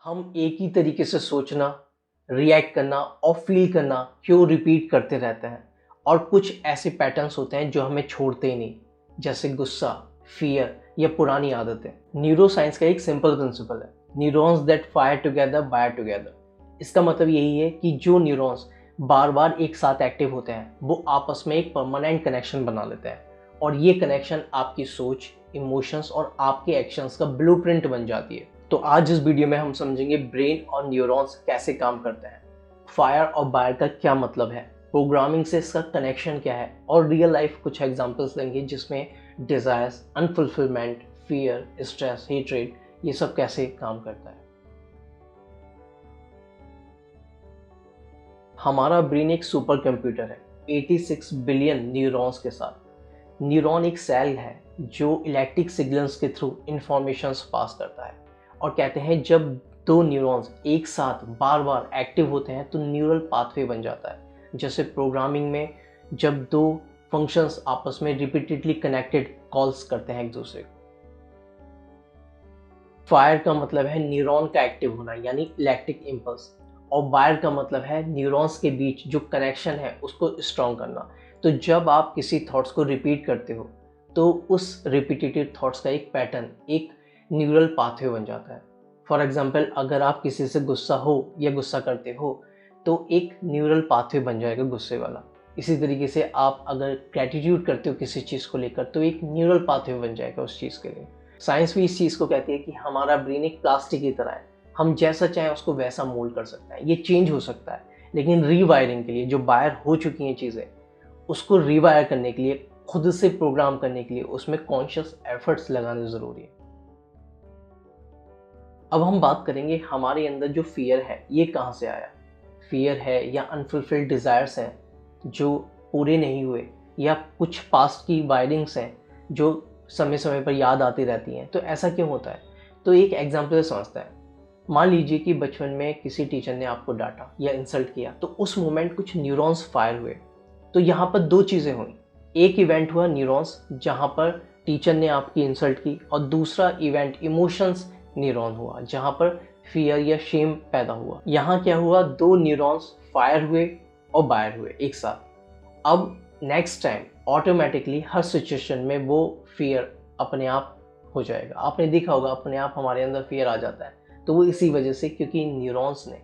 हम एक ही तरीके से सोचना, रिएक्ट करना और फील करना क्यों रिपीट करते रहते हैं। और कुछ ऐसे पैटर्न्स होते हैं जो हमें छोड़ते ही नहीं, जैसे गुस्सा, फियर या पुरानी आदतें। न्यूरो साइंस का एक सिंपल प्रिंसिपल है, neurons that fire together wire together. इसका मतलब यही है कि जो न्यूरॉन्स बार बार एक साथ एक्टिव होते हैं वो आपस में एक परमानेंट कनेक्शन बना लेते हैं, और ये कनेक्शन आपकी सोच, इमोशंस और आपके एक्शंस का ब्लूप्रिंट बन जाती है। तो आज इस वीडियो में हम समझेंगे ब्रेन और न्यूरॉन्स कैसे काम करते हैं, फायर और वायर का क्या मतलब है, प्रोग्रामिंग से इसका कनेक्शन क्या है, और रियल लाइफ कुछ एग्जांपल्स लेंगे जिसमें desires, unfulfilment, fear, stress, hatred, ये सब कैसे काम करता है। हमारा ब्रेन एक सुपर कंप्यूटर है 86 बिलियन न्यूरॉन्स के साथ। न्यूरॉन एक सेल है जो इलेक्ट्रिक सिग्नल्स के थ्रू इंफॉर्मेशंस पास करता है, और कहते हैं जब दो न्यूरॉन्स एक साथ बार बार एक्टिव होते हैं तो न्यूरल पाथवे बन जाता है। जैसे प्रोग्रामिंग में जब दो फंक्शंस आपस में रिपीटेडली कनेक्टेड कॉल्स करते हैं एक दूसरे को। फायर का मतलब है न्यूरॉन का एक्टिव होना यानी इलेक्ट्रिक इम्पल्स, और वायर का मतलब है न्यूरॉन्स के बीच जो कनेक्शन है उसको स्ट्रॉन्ग करना। तो जब आप किसी थॉट्स को रिपीट करते हो तो उस रिपीटेटिव थॉट्स का एक पैटर्न, एक न्यूरल पाथवे बन जाता है। फॉर एग्जांपल, अगर आप किसी से गुस्सा हो या गुस्सा करते हो तो एक न्यूरल पाथवे बन जाएगा गुस्से वाला। इसी तरीके से आप अगर ग्रेटिट्यूड करते हो किसी चीज़ को लेकर तो एक न्यूरल पाथवे बन जाएगा उस चीज़ के लिए। साइंस भी इस चीज़ को कहती है कि हमारा ब्रेन एक प्लास्टिक की तरह है, हम जैसा चाहें उसको वैसा मोल्ड कर सकते हैं। ये चेंज हो सकता है, लेकिन रीवायरिंग के लिए जो वायर हो चुकी हैं चीज़ें, उसको रीवायर करने के लिए, खुद से प्रोग्राम करने के लिए उसमें कॉन्शियस एफर्ट्स लगाने ज़रूरी है। अब हम बात करेंगे हमारे अंदर जो फियर है ये कहाँ से आया। फियर है या अनफुलफिल्ड डिज़ायर्स हैं जो पूरे नहीं हुए, या कुछ पास्ट की वायरिंग्स हैं जो समय समय पर याद आती रहती हैं। तो ऐसा क्यों होता है? तो एक एग्जाम्पल समझते हैं। मान लीजिए कि बचपन में किसी टीचर ने आपको डांटा या इंसल्ट किया, तो उस मोमेंट कुछ न्यूरॉन्स फायर हुए। तो यहाँ पर दो चीज़ें हुई। एक इवेंट हुआ न्यूरॉन्स जहाँ पर टीचर ने आपकी इंसल्ट की, और दूसरा इवेंट इमोशंस न्यूरॉन हुआ जहाँ पर फियर या शेम पैदा हुआ। यहाँ क्या हुआ, दो न्यूरॉन्स फायर हुए और वायर हुए एक साथ। अब नेक्स्ट टाइम ऑटोमेटिकली हर सिचुएशन में वो फियर अपने आप हो जाएगा। आपने देखा होगा अपने आप हमारे अंदर फियर आ जाता है। तो वो इसी वजह से, क्योंकि न्यूरॉन्स ने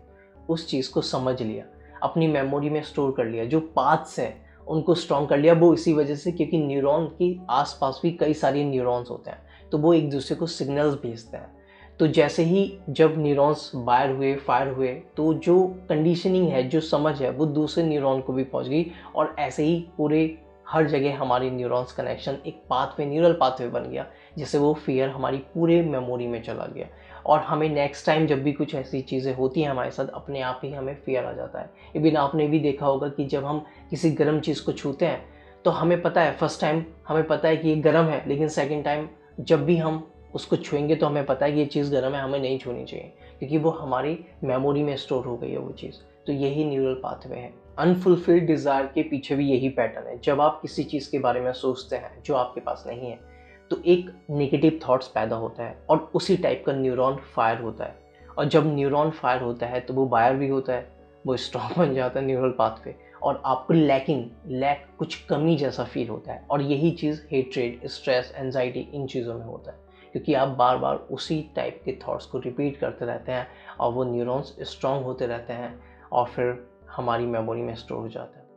उस चीज़ को समझ लिया, अपनी मेमोरी में स्टोर कर लिया, जो पाथ्स हैं उनको स्ट्रॉन्ग कर लिया। वो इसी वजह से क्योंकि न्यूरॉन के आसपास भी कई सारे न्यूरॉन्स होते हैं, तो वो एक दूसरे को सिग्नल्स भेजते हैं। तो जैसे ही जब न्यूरॉन्स वायर हुए, फायर हुए, तो जो कंडीशनिंग है, जो समझ है, वो दूसरे न्यूरॉन को भी पहुंच गई, और ऐसे ही पूरे हर जगह हमारी न्यूरॉन्स कनेक्शन एक पाथवे, न्यूरल पाथवे बन गया, जिससे वो फियर हमारी पूरे मेमोरी में चला गया। और हमें नेक्स्ट टाइम जब भी कुछ ऐसी चीज़ें होती हैं हमारे साथ, अपने आप ही हमें फियर आ जाता है। इवन आपने भी देखा होगा कि जब हम किसी गर्म चीज़ को छूते हैं तो हमें पता है, फर्स्ट टाइम हमें पता है कि ये गर्म है, लेकिन सेकेंड टाइम जब भी हम उसको छुएंगे तो हमें पता है कि ये चीज़ गर्म है, हमें नहीं छूनी चाहिए, क्योंकि वो हमारी मेमोरी में स्टोर हो गई है वो चीज़। तो यही न्यूरल पाथवे है। अनफुलफिल्ड डिज़ायर के पीछे भी यही पैटर्न है। जब आप किसी चीज़ के बारे में सोचते हैं जो आपके पास नहीं है, तो एक नेगेटिव थॉट्स पैदा होता है, और उसी टाइप का न्यूरॉन फायर होता है। और जब न्यूरॉन फायर होता है तो वो वायर भी होता है, वो स्ट्रॉन्ग बन जाता है न्यूरल पाथवे, और आपको लैक, कुछ कमी जैसा फील होता है। और यही चीज़ हेट्रेड, स्ट्रेस, एंजाइटी, इन चीज़ों में होता है, क्योंकि आप बार बार उसी टाइप के थॉट्स को रिपीट करते रहते हैं, और वो न्यूरॉन्स स्ट्रॉन्ग होते रहते हैं, और फिर हमारी मेमोरी में स्टोर हो जाता है।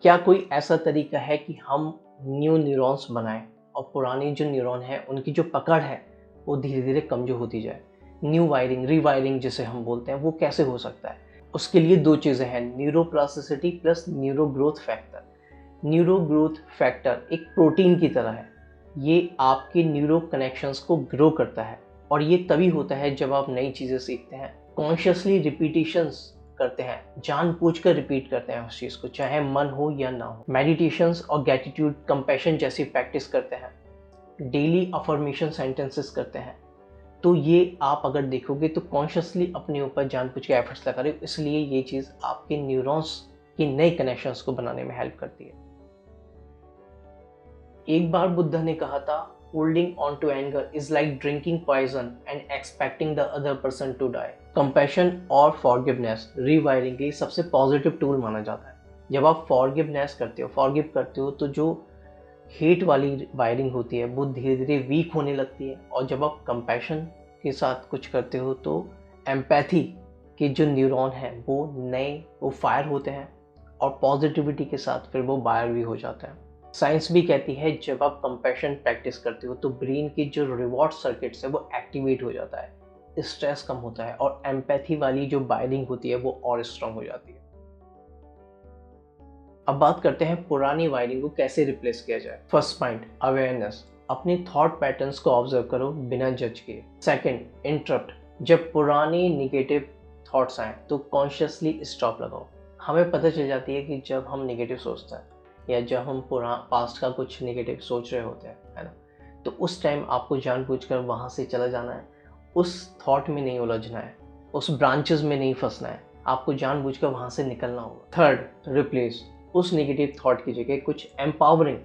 क्या कोई ऐसा तरीका है कि हम न्यू न्यूरॉन्स बनाएं और पुरानी जो न्यूरॉन है उनकी जो पकड़ है वो धीरे धीरे कमज़ोर होती जाए? न्यू वायरिंग, रीवायरिंग जिसे हम बोलते हैं, वो कैसे हो सकता है? उसके लिए दो चीज़ें हैं, neuroplasticity plus neuro growth factor. Neuro growth factor एक प्रोटीन की तरह है। ये आपके न्यूरो कनेक्शंस को ग्रो करता है, और ये तभी होता है जब आप नई चीज़ें सीखते हैं, कॉन्शियसली रिपीटिशंस करते हैं, जानबूझकर रिपीट करते हैं उस चीज़ को, चाहे मन हो या ना हो। मेडिटेशंस और ग्रेटिट्यूड, कंपैशन जैसी प्रैक्टिस करते हैं, डेली अफर्मेशन सेंटेंसेस करते हैं। तो ये आप अगर देखोगे तो कॉन्शियसली अपने ऊपर जानबूझ के एफर्ट्स लगा रहे हो, इसलिए ये चीज़ आपके न्यूरॉन्स की नए कनेक्शंस को बनाने में हेल्प करती है। एक बार बुद्धा ने कहा था, holding on to anger is like drinking poison and expecting the other person to die. Compassion और forgiveness rewiring के लिए सबसे पॉजिटिव टूल माना जाता है। जब आप forgiveness करते हो, forgive करते हो, तो जो हेट वाली वायरिंग होती है वो धीरे धीरे वीक होने लगती है, और जब आप कंपैशन के साथ कुछ करते हो तो एम्पैथी के जो न्यूरॉन हैं वो फायर होते हैं, और पॉजिटिविटी के साथ फिर वो वायर भी हो जाते हैं। साइंस भी कहती है जब आप कंपैशन प्रैक्टिस करते हो तो ब्रेन की जो रिवॉर्ड सर्किट्स है वो एक्टिवेट हो जाता है, स्ट्रेस कम होता है, और एम्पैथी वाली जो वायरिंग होती है वो और स्ट्रांग हो जाती है। अब बात करते हैं पुरानी वायरिंग को कैसे रिप्लेस किया जाए। First point, awareness. अपने थॉट पैटर्न्स को ऑब्जर्व करो बिना जज किए। Second, interrupt. जब पुरानी निगेटिव थॉट्स आए तो कॉन्शियसली स्टॉप लगाओ। हमें पता चल जाती है कि जब हम निगेटिव सोचते हैं या जब हम पास्ट का कुछ निगेटिव सोच रहे होते हैं, है ना, तो उस टाइम आपको जानबूझकर वहाँ से चला जाना है, उस थॉट में नहीं उलझना है, उस ब्रांचेस में नहीं फंसना है, आपको जानबूझकर वहाँ से निकलना होगा। Third, replace. उस नेगेटिव थॉट की जगह कुछ एम्पावरिंग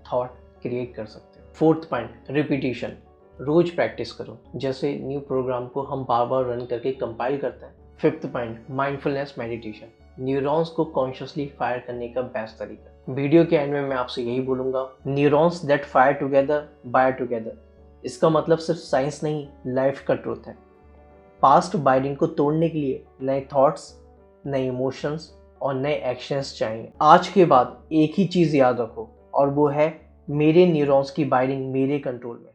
थॉट क्रिएट कर सकते हो। Fourth point, repetition. रोज प्रैक्टिस करो, जैसे न्यू प्रोग्राम को हम बार बार रन करके कंपाइल करते हैं। Fifth point, mindfulness meditation. Neurons को कॉन्शियसली फायर करने का बेस्ट तरीका। वीडियो के एंड में मैं आपसे यही बोलूंगा, neurons that fire together wire together. इसका मतलब सिर्फ साइंस नहीं, लाइफ का ट्रूथ है। पास्ट बाइंडिंग को तोड़ने के लिए नए थॉट्स, नए इमोशंस और नए एक्शंस चाहिए। आज के बाद एक ही चीज़ याद रखो, और वो है मेरे न्यूरॉन्स की बाइंडिंग मेरे कंट्रोल में।